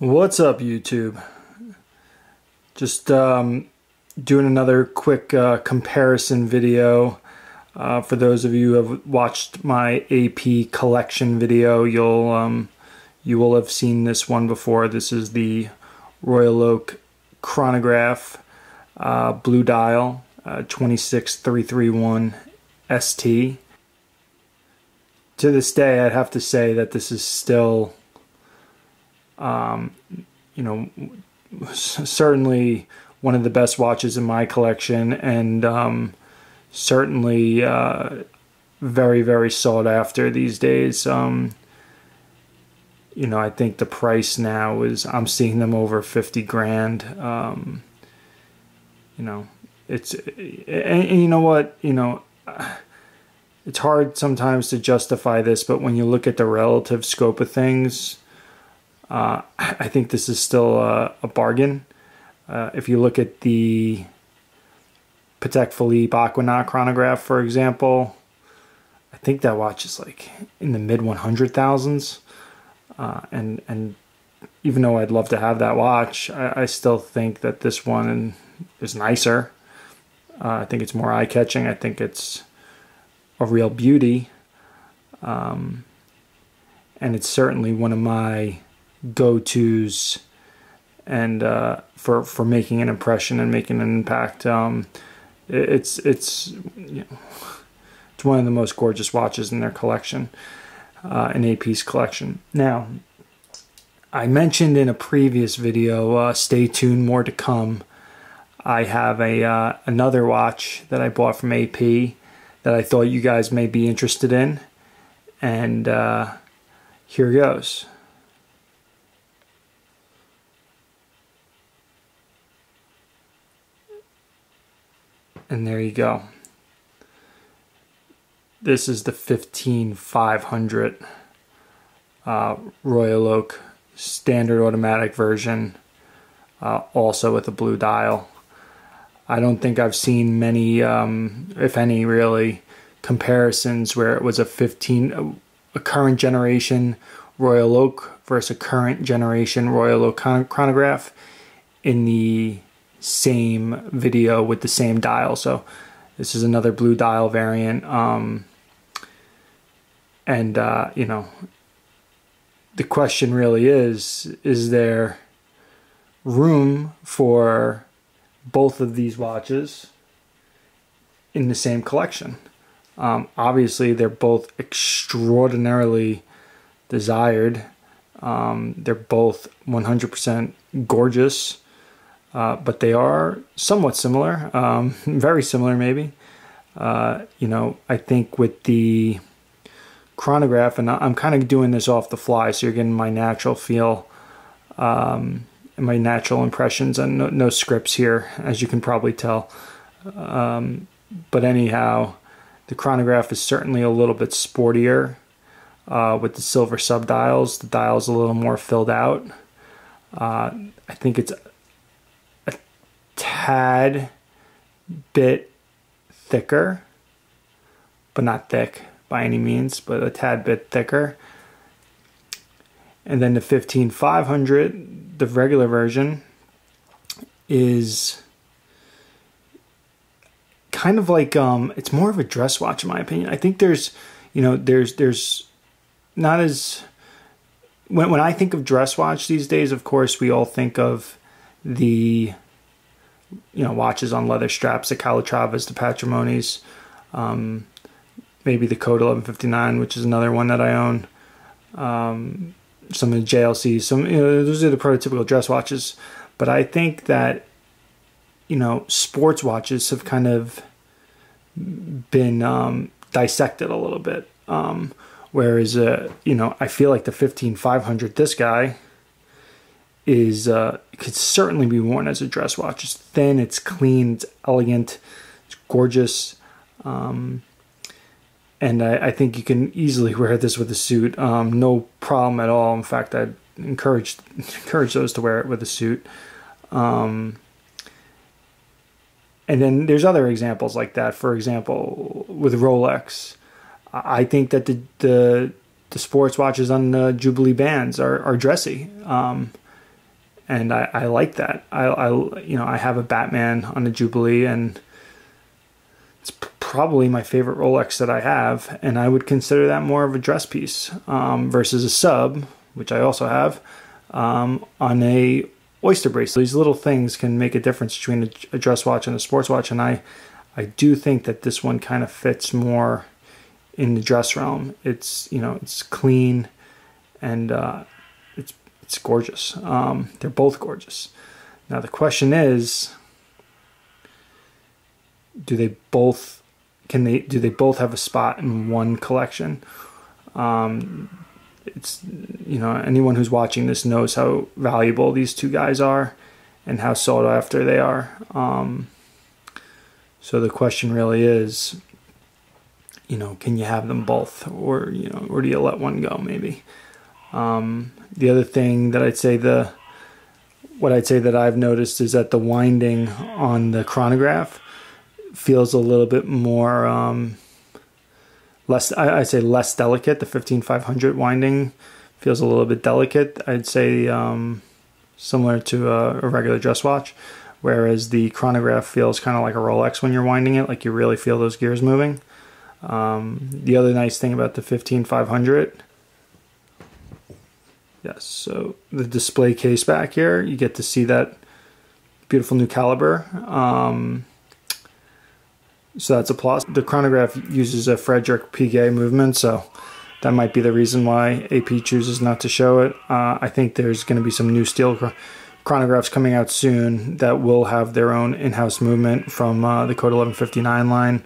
What's up, YouTube? Just doing another quick comparison video. For those of you who have watched my AP collection video, you will have seen this one before. This is the Royal Oak Chronograph blue dial 26331 ST. To this day, I'd have to say that this is still certainly one of the best watches in my collection, and certainly very, very sought after these days. I think the price now is, I'm seeing them over 50 grand. It's, and you know what, it's hard sometimes to justify this, but when you look at the relative scope of things, I think this is still a bargain. If you look at the Patek Philippe Aquanaut chronograph, for example, I think that watch is like in the mid 100,000s. And even though I'd love to have that watch, I still think that this one is nicer. I think it's more eye-catching. I think it's a real beauty. And it's certainly one of my go-tos, and for making an impression and making an impact. It's one of the most gorgeous watches in their collection, in AP's collection. Now, I mentioned in a previous video, stay tuned, more to come. I have another watch that I bought from AP that I thought you guys may be interested in, and here goes. And there you go. This is the 15500 Royal Oak standard automatic version, also with a blue dial. I don't think I've seen many, if any really, comparisons where it was a current generation Royal Oak versus a current generation Royal Oak chronograph in the same video with the same dial. So this is another blue dial variant, the question really is there room for both of these watches in the same collection? Obviously they're both extraordinarily desired. They're both 100% gorgeous. But they are somewhat similar, very similar maybe. I think with the chronograph, and I'm kind of doing this off the fly, so you're getting my natural feel, and my natural impressions, and no scripts here, as you can probably tell. But anyhow, the chronograph is certainly a little bit sportier, with the silver subdials. The dial's a little more filled out. I think it's tad bit thicker, but not thick by any means, but a tad bit thicker. And then the 15500, the regular version, is kind of like, it's more of a dress watch in my opinion. I think there's not as, when I think of dress watch these days, of course we all think of the watches on leather straps, the Calatravas, the Patrimonis, maybe the Code 1159, which is another one that I own. Some of the JLCs, those are the prototypical dress watches. But I think that, sports watches have kind of been dissected a little bit. Whereas, I feel like the 15500, this guy, could certainly be worn as a dress watch. It's thin, it's clean, it's elegant, it's gorgeous, and I think you can easily wear this with a suit, no problem at all. In fact, I'd encourage those to wear it with a suit. And then there's other examples like that. For example, with Rolex, I think that the sports watches on the Jubilee bands are dressy. and I like that. I have a Batman on the Jubilee, and it's probably my favorite Rolex that I have, and I would consider that more of a dress piece versus a sub, which I also have, on a oyster bracelet. These little things can make a difference between a dress watch and a sports watch, and I do think that this one kind of fits more in the dress realm. It's it's clean, and it's gorgeous. They're both gorgeous. Now the question is, do they both have a spot in one collection? It's anyone who's watching this knows how valuable these two guys are and how sought after they are. So the question really is, can you have them both, or do you let one go maybe? The other thing that I'd say that I've noticed is that the winding on the chronograph feels a little bit more less delicate. The 15500 winding feels a little bit delicate, I'd say, similar to a regular dress watch, whereas the chronograph feels kind of like a Rolex when you're winding it, like you really feel those gears moving. The other nice thing about the 15500, yes, so the display case back here, you get to see that beautiful new caliber. So that's a plus. The chronograph uses a Audemars Piguet movement, so that might be the reason why AP chooses not to show it. I think there's going to be some new steel chronographs coming out soon that will have their own in-house movement from the Code 1159 line.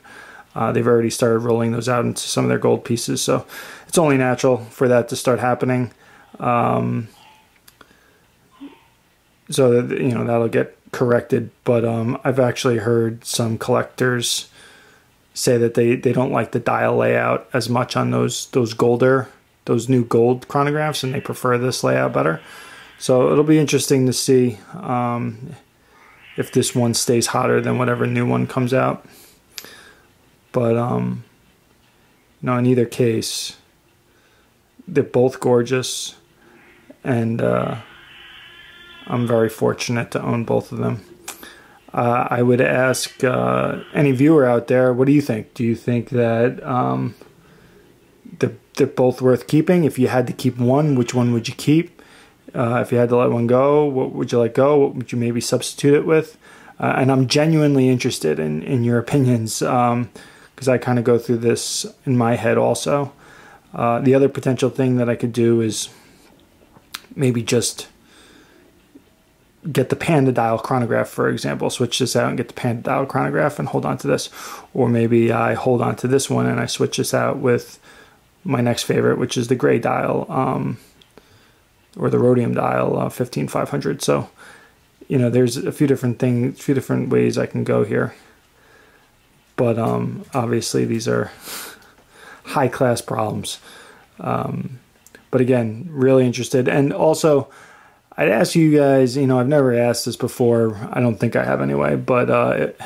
They've already started rolling those out into some of their gold pieces, so it's only natural for that to start happening. So that, that'll get corrected. But I've actually heard some collectors say that they don't like the dial layout as much on those new gold chronographs, and they prefer this layout better. So it'll be interesting to see if this one stays hotter than whatever new one comes out. But in either case, they're both gorgeous, and I'm very fortunate to own both of them. I would ask any viewer out there, what do you think? Do you think that they're both worth keeping? If you had to keep one, which one would you keep? If you had to let one go, what would you let go? What would you maybe substitute it with? And I'm genuinely interested in your opinions, because I kind of go through this in my head also. The other potential thing that I could do is maybe just get the Panda dial chronograph, for example, switch this out and get the Panda dial chronograph and hold on to this. Or maybe I hold on to this one and I switch this out with my next favorite, which is the gray dial, or the rhodium dial, 15500. So, there's a few different ways I can go here. But obviously these are high class problems. But again, really interested. And also, I'd ask you guys, I've never asked this before. I don't think I have anyway, but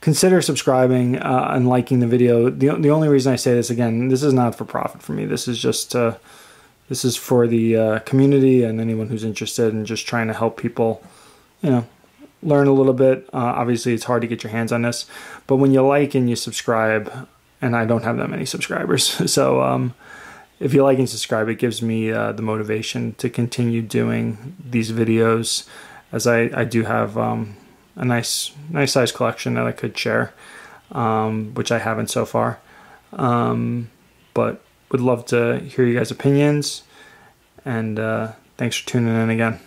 consider subscribing and liking the video. The only reason I say this, again, this is not for profit for me. This is just, this is for the community and anyone who's interested in just trying to help people, learn a little bit. Obviously, it's hard to get your hands on this, but when you like and you subscribe, and I don't have that many subscribers, so if you like and subscribe, it gives me the motivation to continue doing these videos, as I do have a nice size collection that I could share, which I haven't so far. But would love to hear you guys' opinions, and thanks for tuning in again.